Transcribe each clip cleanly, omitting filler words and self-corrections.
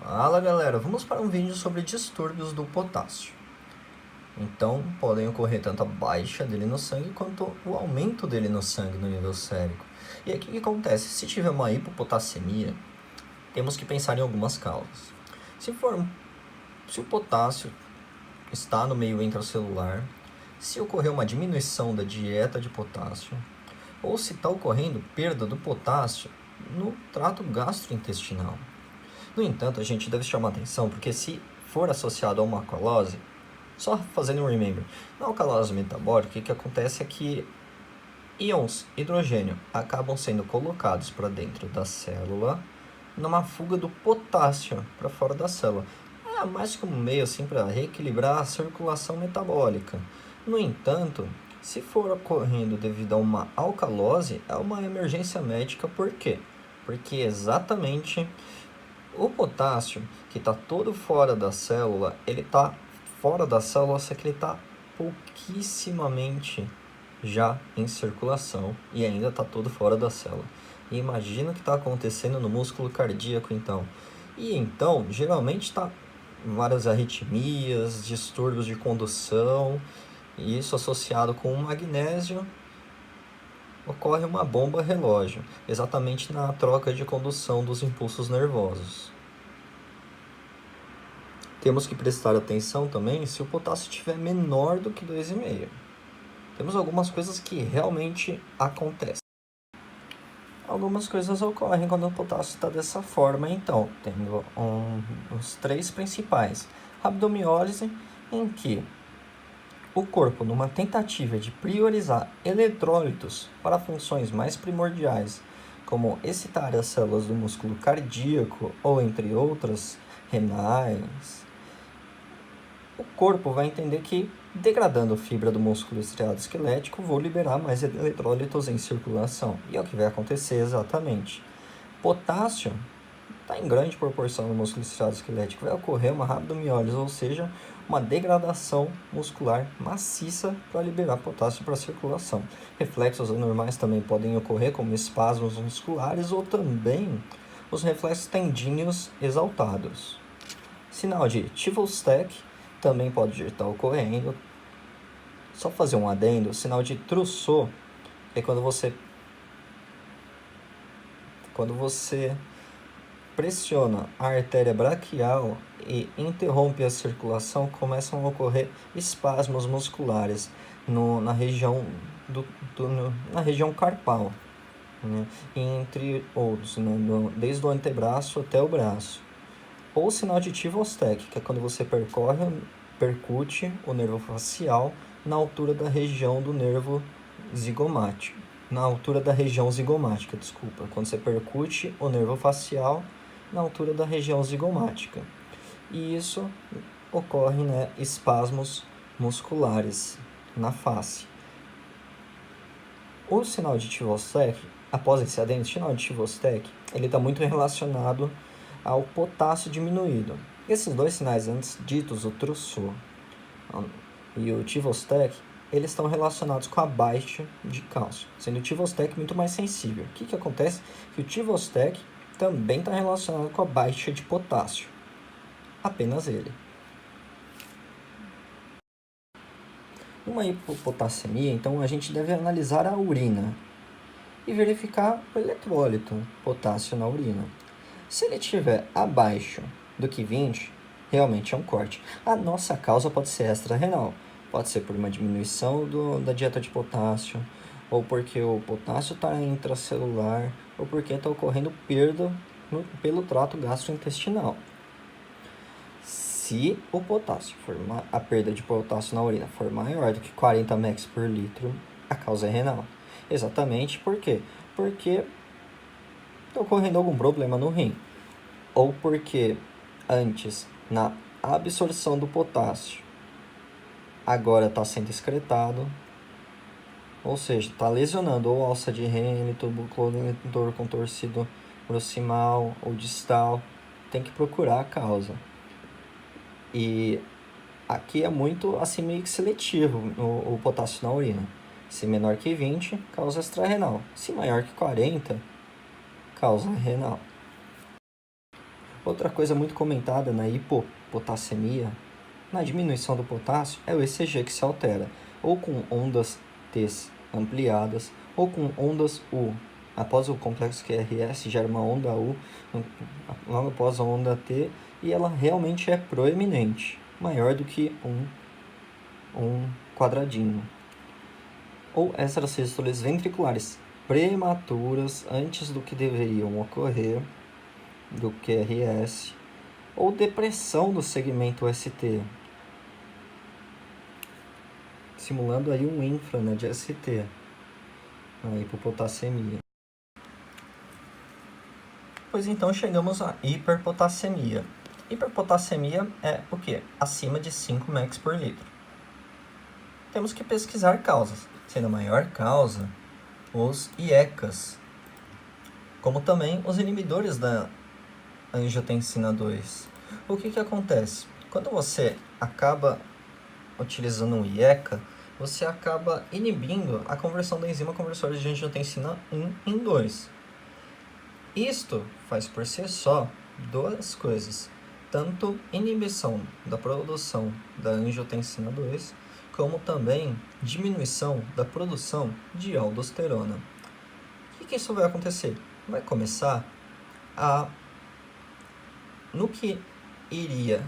Fala galera, vamos para um vídeo sobre distúrbios do potássio. Então, podem ocorrer tanto a baixa dele no sangue quanto o aumento dele no sangue no nível sérico. E aí o que acontece? Se tiver uma hipopotassemia, temos que pensar em algumas causas. Se o potássio está no meio intracelular, se ocorrer uma diminuição da dieta de potássio, ou se está ocorrendo perda do potássio no trato gastrointestinal. No entanto, a gente deve chamar atenção porque se for associado a uma alcalose, só fazendo um remember, na alcalose metabólica, o que acontece é que íons hidrogênio acabam sendo colocados para dentro da célula numa fuga do potássio para fora da célula. É mais como um meio assim para reequilibrar a circulação metabólica. No entanto, se for ocorrendo devido a uma alcalose, é uma emergência médica. Por quê? Porque exatamente o potássio, que está todo fora da célula, ele está fora da célula, só que ele está pouquissimamente já em circulação e ainda está todo fora da célula. E imagina o que está acontecendo no músculo cardíaco então. E então, geralmente está várias arritmias, distúrbios de condução, e isso associado com o magnésio, ocorre uma bomba relógio, exatamente na troca de condução dos impulsos nervosos. Temos que prestar atenção também se o potássio estiver menor do que 2,5. Temos algumas coisas que realmente acontecem. Algumas coisas ocorrem quando o potássio está dessa forma, então, tendo os três principais. Rabdomiólise, em que o corpo, numa tentativa de priorizar eletrólitos para funções mais primordiais, como excitar as células do músculo cardíaco ou entre outras renais, o corpo vai entender que, degradando fibra do músculo estriado esquelético, vou liberar mais eletrólitos em circulação. E é o que vai acontecer exatamente. Potássio está em grande proporção no músculo estriado esquelético. Vai ocorrer uma rabdomiólise, ou seja, uma degradação muscular maciça para liberar potássio para a circulação. Reflexos anormais também podem ocorrer, como espasmos musculares ou também os reflexos tendíneos exaltados. Sinal de Tivol-Steck também pode estar ocorrendo. Só fazer um adendo, o sinal de Trousseau é quando você pressiona a artéria braquial e interrompe a circulação, começam a ocorrer espasmos musculares na região na região carpal, né? Entre outros, desde o antebraço até o braço. Ou o sinal de Tivol-Steck, que é quando você percute o nervo facial na altura da região do nervo zigomático. Na altura da região zigomática, desculpa. Quando você percute o nervo facial na altura da região zigomática. E isso ocorre, espasmos musculares na face. O sinal de Tivol-Steck, após esse adendo, o sinal de Tivol-Steck, ele está muito relacionado ao potássio diminuído. Esses dois sinais antes ditos, o Trousseau e o Tivol-Steck, eles estão relacionados com a baixa de cálcio, sendo o Tivol-Steck muito mais sensível. O que acontece? Que o Tivol-Steck também está relacionado com a baixa de potássio. Apenas ele. Numa hipopotassemia, então, a gente deve analisar a urina e verificar o eletrólito potássio na urina. Se ele estiver abaixo do que 20, realmente é um corte. A nossa causa pode ser extra-renal. Pode ser por uma diminuição da dieta de potássio, ou porque o potássio está intracelular, ou porque está ocorrendo perda pelo trato gastrointestinal. Se o potássio a perda de potássio na urina for maior do que 40 mEq por litro, a causa é renal. Exatamente por quê? Porque está ocorrendo algum problema no rim, ou porque antes, na absorção do potássio, agora está sendo excretado, ou seja, está lesionando ou alça de Henle, tubuculodor contorcido proximal ou distal. Tem que procurar a causa. E aqui é muito assim meio que seletivo o potássio na urina. Se menor que 20, causa extra-renal. Se maior que 40, causa renal. Outra coisa muito comentada na hipopotassemia, na diminuição do potássio, é o ECG que se altera, ou com ondas T ampliadas, ou com ondas U. Após o complexo QRS gera uma onda U, logo após a onda T, e ela realmente é proeminente, maior do que um quadradinho. Ou extrasístoles ventriculares prematuras antes do que deveriam ocorrer, do QRS, ou depressão do segmento ST, simulando aí um infra, né, de ST, a hipopotassemia. Pois então chegamos à hiperpotassemia. Hiperpotassemia é o quê? Acima de 5 mEq por litro. Temos que pesquisar causas, sendo a maior causa os IECAs, como também os inibidores da angiotensina 2. O que acontece? Quando você acaba utilizando um IECA, você acaba inibindo a conversão da enzima conversora de angiotensina 1 em 2. Isto faz por si só duas coisas, tanto inibição da produção da angiotensina 2, como também diminuição da produção de aldosterona. O que isso vai acontecer? Vai começar no que iria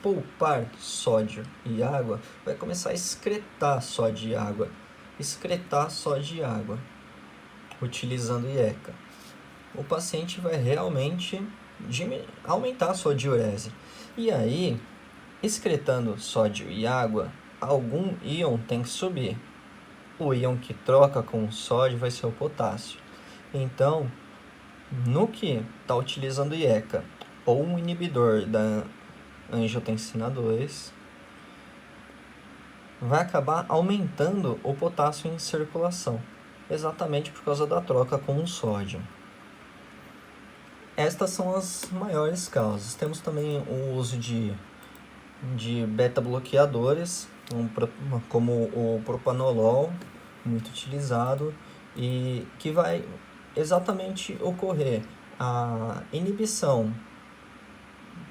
poupar sódio e água, vai começar a excretar sódio e água, utilizando IECA. O paciente vai realmente aumentar a sua diurese. E aí, excretando sódio e água, algum íon tem que subir. O íon que troca com o sódio vai ser o potássio. Então, no que está utilizando IECA ou um inibidor da angiotensina 2, vai acabar aumentando o potássio em circulação, exatamente por causa da troca com o sódio. Estas são as maiores causas. Temos também o uso de beta-bloqueadores, como o propanolol, muito utilizado, e que vai exatamente ocorrer a inibição,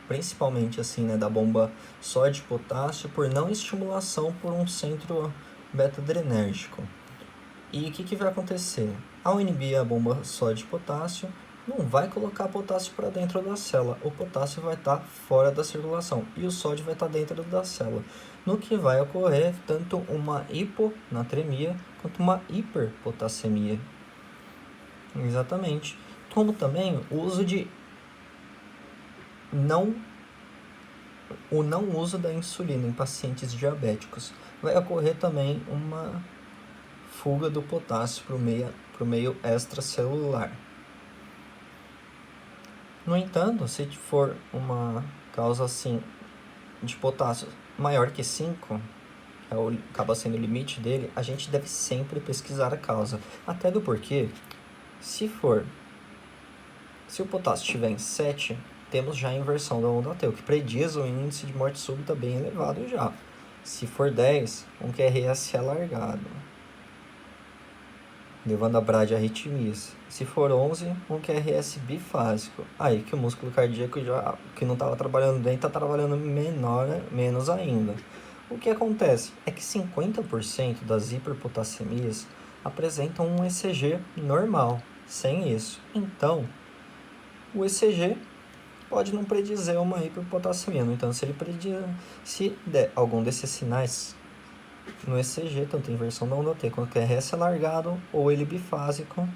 principalmente assim, né, da bomba sódio-potássio, por não estimulação por um centro beta-adrenérgico. E o que vai acontecer? Ao inibir a bomba sódio-potássio, não vai colocar potássio para dentro da célula. O potássio vai estar fora da circulação e o sódio vai estar dentro da célula. No que vai ocorrer tanto uma hiponatremia quanto uma hiperpotassemia. Exatamente. Como também o uso o não uso da insulina em pacientes diabéticos. Vai ocorrer também uma fuga do potássio para o meio extracelular. No entanto, se for uma causa assim de potássio maior que 5, acaba sendo o limite dele, a gente deve sempre pesquisar a causa. Até do porquê, se o potássio estiver em 7, temos já a inversão da onda T, o que prediz um índice de morte súbita bem elevado já. Se for 10, um QRS alargado, levando a bradiarritmias. Se for 11, um QRS bifásico. Aí que o músculo cardíaco já, que não estava trabalhando bem, está trabalhando menos ainda. O que acontece é que 50% das hiperpotassemias apresentam um ECG normal, sem isso. Então, o ECG pode não predizer uma hiperpotassemia. No entanto, se der algum desses sinais no ECG, tanto a inversão da onda T quanto o QRS alargado ou ele bifásico,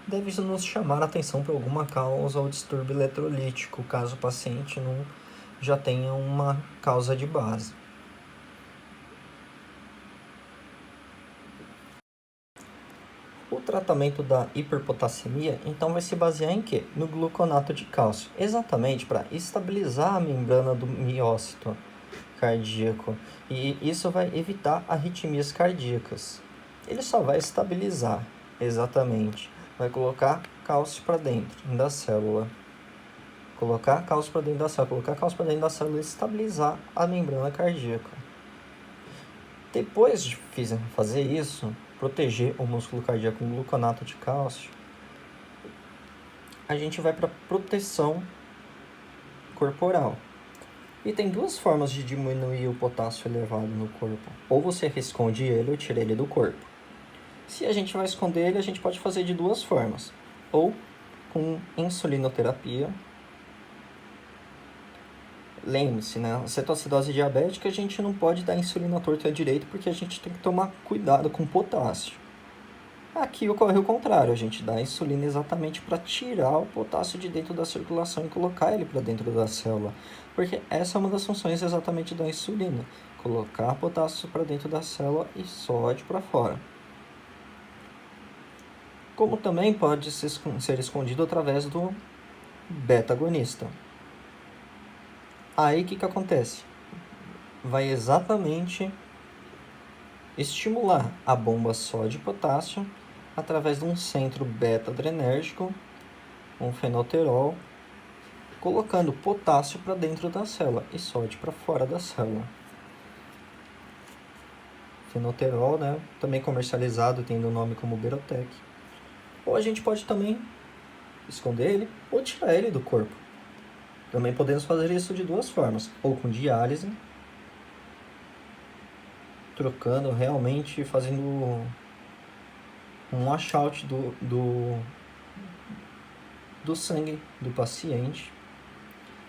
deve nos chamar a atenção para alguma causa ou distúrbio eletrolítico, caso o paciente não já tenha uma causa de base. O tratamento da hiperpotassemia, então, vai se basear em quê? No gluconato de cálcio, exatamente para estabilizar a membrana do miócito cardíaco, e isso vai evitar arritmias cardíacas. Ele só vai estabilizar, exatamente. Vai colocar cálcio para dentro da célula. Colocar cálcio para dentro da célula e estabilizar a membrana cardíaca. Depois de fazer isso, proteger o músculo cardíaco com gluconato de cálcio, a gente vai para proteção corporal. E tem duas formas de diminuir o potássio elevado no corpo. Ou você esconde ele ou tira ele do corpo. Se a gente vai esconder ele, a gente pode fazer de duas formas. Ou com insulinoterapia. Lembre-se, né? Cetoacidose diabética, a gente não pode dar insulina torta à direita porque a gente tem que tomar cuidado com o potássio. Aqui ocorre o contrário, a gente dá a insulina exatamente para tirar o potássio de dentro da circulação e colocar ele para dentro da célula. Porque essa é uma das funções exatamente da insulina, colocar potássio para dentro da célula e sódio para fora. Como também pode ser escondido através do beta-agonista. Aí o que acontece? Vai exatamente estimular a bomba sódio e potássio através de um centro beta-adrenérgico, um fenoterol, colocando potássio para dentro da célula e sódio para fora da célula. Fenoterol, né, também comercializado, tendo o nome como Berotec. Ou a gente pode também esconder ele ou tirar ele do corpo. Também podemos fazer isso de duas formas, ou com diálise, trocando realmente, fazendo um washout do sangue do paciente,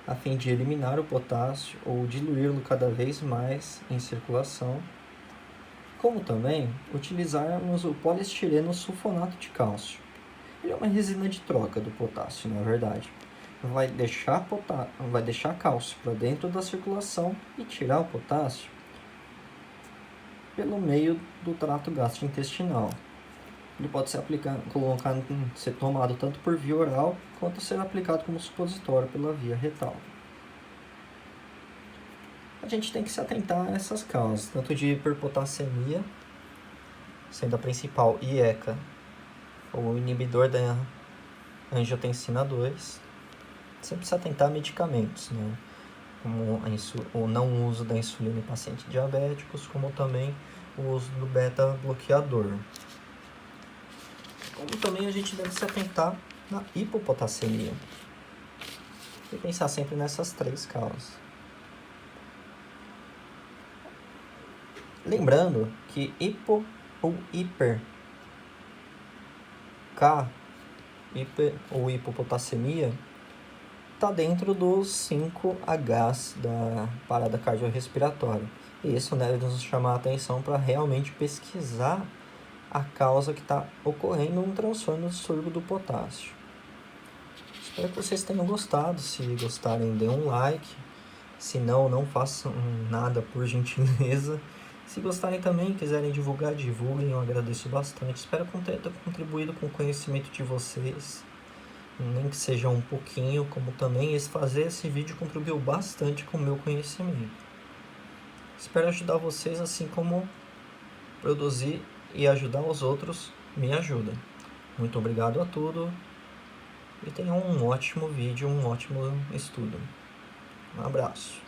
a fim de eliminar o potássio ou diluí-lo cada vez mais em circulação, como também utilizarmos o poliestireno sulfonato de cálcio. Ele é uma resina de troca do potássio, na verdade. Vai deixar cálcio para dentro da circulação e tirar o potássio pelo meio do trato gastrointestinal. Ele pode ser ser tomado tanto por via oral, quanto ser aplicado como supositório pela via retal. A gente tem que se atentar a essas causas, tanto de hiperpotassemia, sendo a principal IECA, ou inibidor da angiotensina 2, sempre se atentar a medicamentos, né? Como o não uso da insulina em pacientes diabéticos, como também o uso do beta-bloqueador. Como também a gente deve se atentar na hipopotassemia e pensar sempre nessas três causas. Lembrando que hipo ou hiper ou hipopotassemia está dentro dos 5 Hs da parada cardiorrespiratória. E isso deve nos chamar a atenção para realmente pesquisar a causa que está ocorrendo um transtorno distúrbio do potássio. Espero que vocês tenham gostado. Se gostarem, dêem um like. Se não, não façam nada, por gentileza. Se gostarem também, quiserem divulgar, divulguem. Eu agradeço bastante. Espero ter contribuído com o conhecimento de vocês. Nem que seja um pouquinho, como também fazer esse vídeo contribuiu bastante com o meu conhecimento. Espero ajudar vocês, assim como produzir e ajudar os outros me ajuda. Muito obrigado a tudo e tenham um ótimo vídeo, um ótimo estudo. Um abraço.